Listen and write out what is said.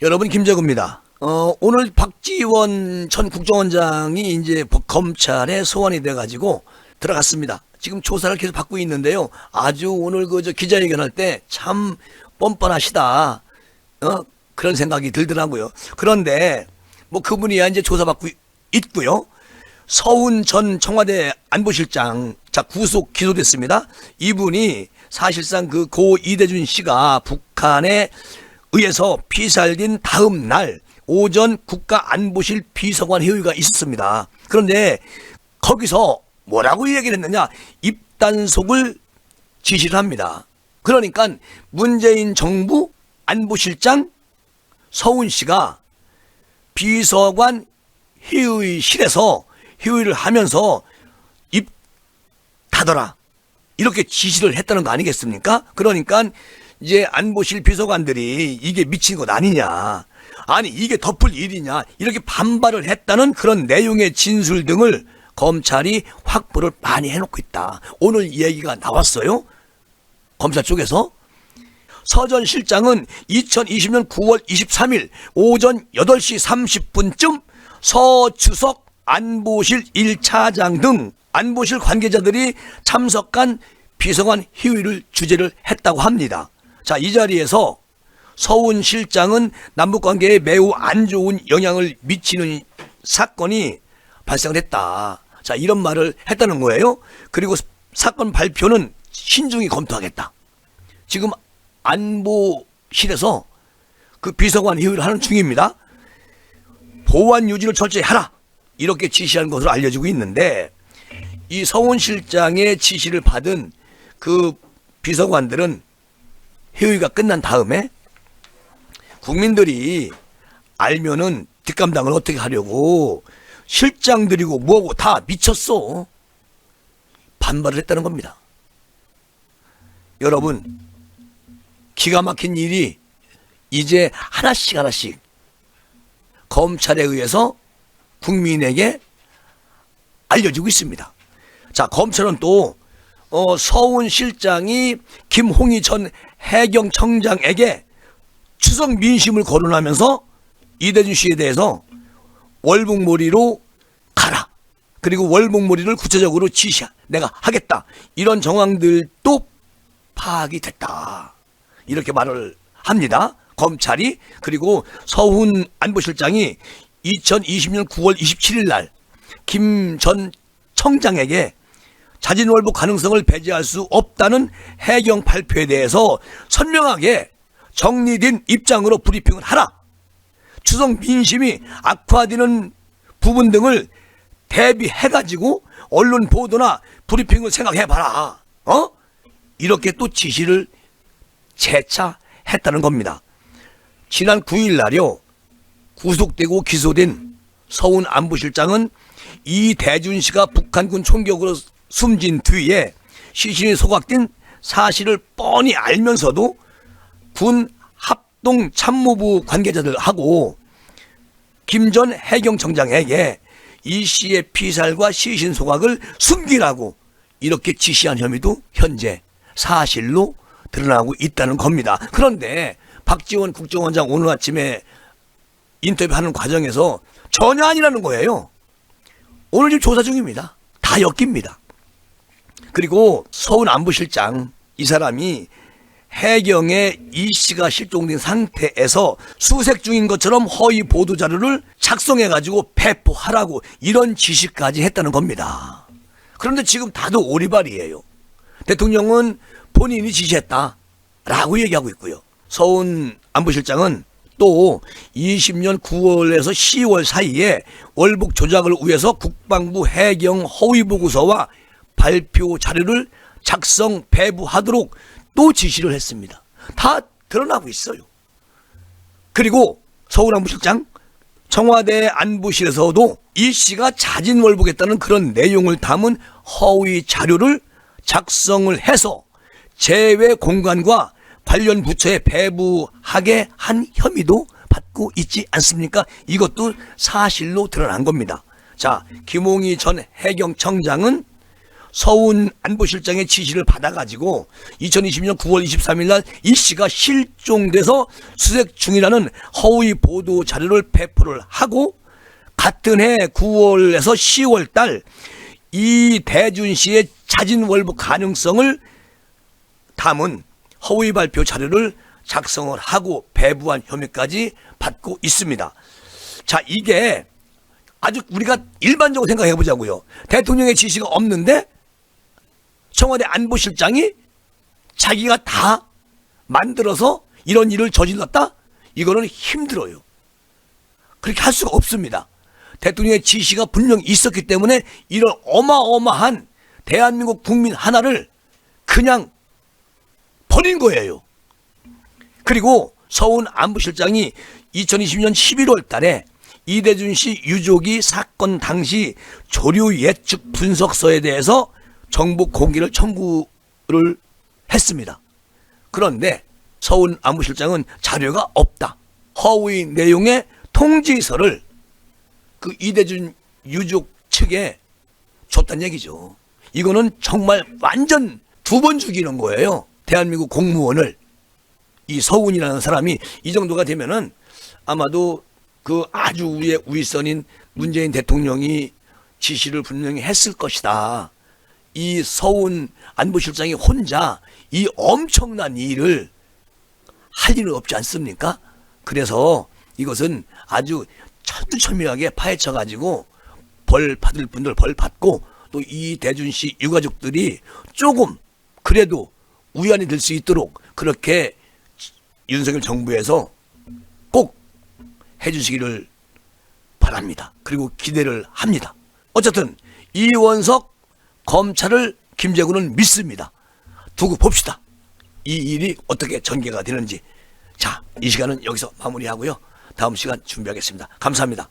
여러분, 김재구입니다. 오늘 박지원 전 국정원장이 이제 검찰에 소환이 돼가지고 들어갔습니다. 지금 조사를 계속 받고 있는데요. 아주 오늘 기자회견할 때 참 뻔뻔하시다. 그런 생각이 들더라고요. 그런데 그분이야 이제 조사받고 있고요. 서훈 전 청와대 안보실장 구속 기소됐습니다. 이분이 사실상 고 이대준 씨가 북한에 의해서 피살된 다음 날 오전 국가안보실 비서관 회의가 있었습니다. 그런데 거기서 뭐라고 얘기를 했느냐, 입단속을 지시를 합니다. 그러니까 문재인 정부 안보실장 서훈 씨가 비서관 회의실에서 회의를 하면서 입 닫아라 이렇게 지시를 했다는 거 아니겠습니까? 그러니까 이제 안보실 비서관들이 이게 미친 것 아니냐, 아니 이게 덮을 일이냐, 이렇게 반발을 했다는 그런 내용의 진술 등을 검찰이 확보를 많이 해놓고 있다. 오늘 얘기가 나왔어요. 검찰 쪽에서 서 전 실장은 2020년 9월 23일 오전 8시 30분쯤 서주석 안보실 1차장 등 안보실 관계자들이 참석한 비서관 회의를 주재를 했다고 합니다. 자, 이 자리에서 서훈 실장은 남북관계에 매우 안 좋은 영향을 미치는 사건이 발생을 했다. 자, 이런 말을 했다는 거예요. 그리고 사건 발표는 신중히 검토하겠다. 지금 안보실에서 그 비서관 회의를 하는 중입니다. 보안 유지를 철저히 하라, 이렇게 지시한 것으로 알려지고 있는데, 이 서훈 실장의 지시를 받은 그 비서관들은 회의가 끝난 다음에 국민들이 알면은 뒷감당을 어떻게 하려고 실장들이고 뭐고 다 미쳤어, 반발을 했다는 겁니다. 여러분, 기가 막힌 일이 이제 하나씩 검찰에 의해서 국민에게 알려지고 있습니다. 자, 검찰은 또 서훈 실장이 김홍희 전 해경청장에게 추석 민심을 거론하면서 이대준 씨에 대해서 월북몰이로 가라, 그리고 월북몰이를 구체적으로 내가 하겠다, 이런 정황들도 파악이 됐다, 이렇게 말을 합니다. 검찰이. 그리고 서훈 안보실장이 2020년 9월 27일 날 김 전 청장에게 자진월북 가능성을 배제할 수 없다는 해경 발표에 대해서 선명하게 정리된 입장으로 브리핑을 하라, 추석 민심이 악화되는 부분 등을 대비해가지고 언론 보도나 브리핑을 생각해봐라, 이렇게 또 지시를 재차 했다는 겁니다. 지난 9일 날요, 구속되고 기소된 서훈 안보실장은 이대준 씨가 북한군 총격으로 숨진 뒤에 시신이 소각된 사실을 뻔히 알면서도 군 합동 참모부 관계자들하고 김 전 해경청장에게 이 씨의 피살과 시신 소각을 숨기라고 이렇게 지시한 혐의도 현재 사실로 드러나고 있다는 겁니다. 그런데 박지원 국정원장 오늘 아침에 인터뷰하는 과정에서 전혀 아니라는 거예요. 오늘 지금 조사 중입니다. 다 엮입니다. 그리고 서훈 안보실장, 이 사람이 해경에 이 씨가 실종된 상태에서 수색 중인 것처럼 허위 보도 자료를 작성해가지고 배포하라고 이런 지시까지 했다는 겁니다. 그런데 지금 다들 오리발이에요. 대통령은 본인이 지시했다라고 얘기하고 있고요. 서훈 안보실장은 또 20년 9월에서 10월 사이에 월북 조작을 위해서 국방부 해경 허위보고서와 발표 자료를 작성 배부하도록 또 지시를 했습니다. 다 드러나고 있어요. 그리고 서훈 안보실장, 청와대 안보실에서도 이 씨가 자진월북했다는 그런 내용을 담은 허위 자료를 작성을 해서 제외 공간과 관련 부처에 배부하게 한 혐의도 받고 있지 않습니까? 이것도 사실로 드러난 겁니다. 자, 김홍희 전 해경청장은 서훈 안보실장의 지시를 받아가지고 2020년 9월 23일 날 이 씨가 실종돼서 수색 중이라는 허위 보도 자료를 배포를 하고 같은 해 9월에서 10월 달 이대준 씨의 자진월북 가능성을 담은 허위 발표 자료를 작성을 하고 배부한 혐의까지 받고 있습니다. 자, 이게 아주 우리가 일반적으로 생각해 보자고요. 대통령의 지시가 없는데 청와대 안보실장이 자기가 다 만들어서 이런 일을 저질렀다? 이거는 힘들어요. 그렇게 할 수가 없습니다. 대통령의 지시가 분명히 있었기 때문에 이런 어마어마한 대한민국 국민 하나를 그냥 버린 거예요. 그리고 서훈 안보실장이 2020년 11월 달에 이대준 씨 유족이 사건 당시 조류 예측 분석서에 대해서 정보 공개를 청구를 했습니다. 그런데 서훈 안보실장은 자료가 없다. 허위 내용의 통지서를 그 이대준 유족 측에 줬단 얘기죠. 이거는 정말 완전 두 번 죽이는 거예요. 대한민국 공무원을. 이 서훈이라는 사람이 이 정도가 되면은 아마도 그 아주 위의 윗선인 문재인 대통령이 지시를 분명히 했을 것이다. 이 서훈 안보실장이 혼자 이 엄청난 일을 할 일은 없지 않습니까? 그래서 이것은 아주 철두철미하게 파헤쳐가지고 벌 받을 분들 벌 받고 또 이대준 씨 유가족들이 조금 그래도 우연이 될 수 있도록 그렇게 윤석열 정부에서 꼭 해주시기를 바랍니다. 그리고 기대를 합니다. 어쨌든 이원석 검찰을 김재구는 믿습니다. 두고 봅시다. 이 일이 어떻게 전개가 되는지. 자, 이 시간은 여기서 마무리하고요. 다음 시간 준비하겠습니다. 감사합니다.